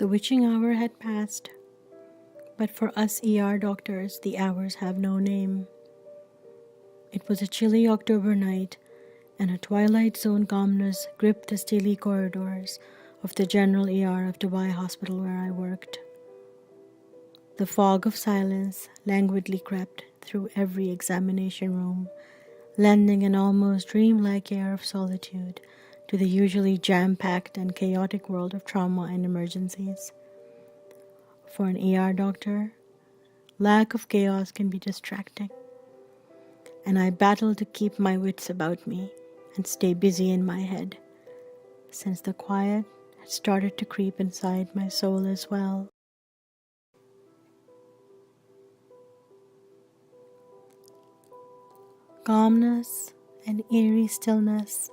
The witching hour had passed, but for us ER doctors, the hours have no name. It was a chilly October night, and a twilight zone calmness gripped the steely corridors of the general ER of Dubai hospital where I worked. The fog of silence languidly crept through every examination room, lending an almost dreamlike air of solitude to the usually jam-packed and chaotic world of trauma and emergencies. For an ER doctor, lack of chaos can be distracting, and I battled to keep my wits about me and stay busy in my head, since the quiet had started to creep inside my soul as well. Calmness and eerie stillness.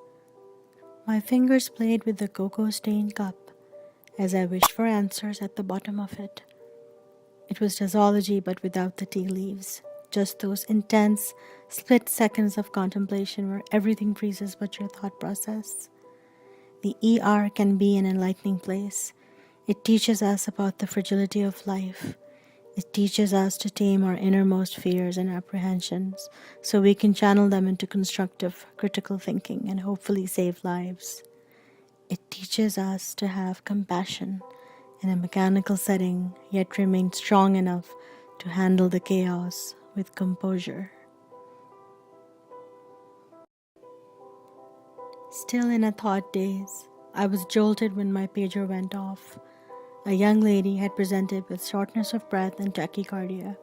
My fingers played with the cocoa-stained cup as I wished for answers at the bottom of it. It was jazzology, but without the tea leaves. Just those intense, split seconds of contemplation where everything freezes but your thought process. The ER can be an enlightening place. It teaches us about the fragility of life. It teaches us to tame our innermost fears and apprehensions so we can channel them into constructive, critical thinking and hopefully save lives. It teaches us to have compassion in a mechanical setting, yet remain strong enough to handle the chaos with composure. Still in a thought daze, I was jolted when my pager went off. A young lady had presented with shortness of breath and tachycardia,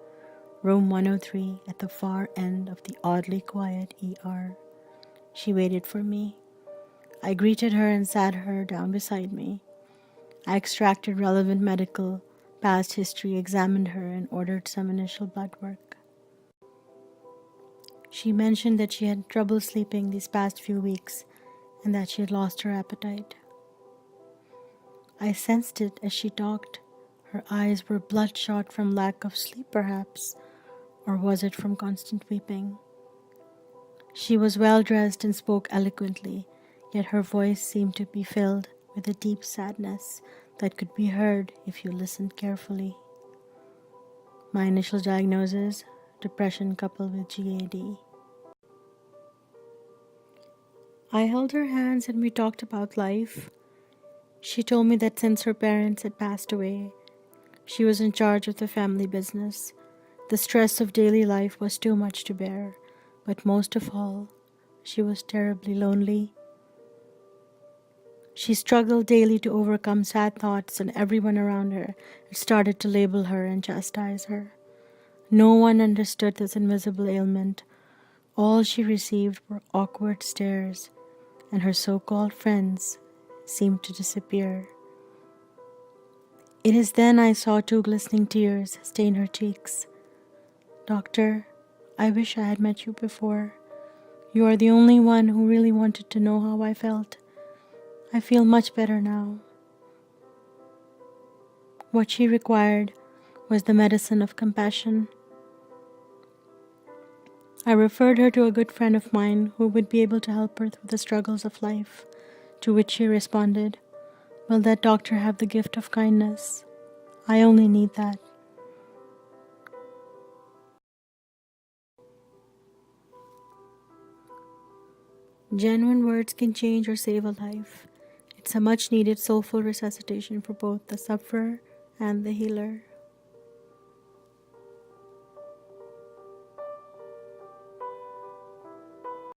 room 103 at the far end of the oddly quiet ER. She waited for me. I greeted her and sat her down beside me. I extracted relevant medical, past history, examined her, and ordered some initial blood work. She mentioned that she had trouble sleeping these past few weeks and that she had lost her appetite. I sensed it as she talked. Her eyes were bloodshot from lack of sleep, perhaps, or was it from constant weeping? She was well dressed and spoke eloquently, yet her voice seemed to be filled with a deep sadness that could be heard if you listened carefully. My initial diagnosis: depression coupled with GAD. I held her hands and we talked about life. She told me that since her parents had passed away, she was in charge of the family business. The stress of daily life was too much to bear, but most of all, she was terribly lonely. She struggled daily to overcome sad thoughts, and everyone around her had started to label her and chastise her. No one understood this invisible ailment. All she received were awkward stares, and her so-called friends seemed to disappear. It is then I saw 2 glistening tears stain her cheeks. Doctor, I wish I had met you before. You are the only one who really wanted to know how I felt. I feel much better now. What she required was the medicine of compassion. I referred her to a good friend of mine who would be able to help her through the struggles of life, to which she responded, "Will that doctor have the gift of kindness? I only need that." Genuine words can change or save a life. It's a much-needed soulful resuscitation for both the sufferer and the healer.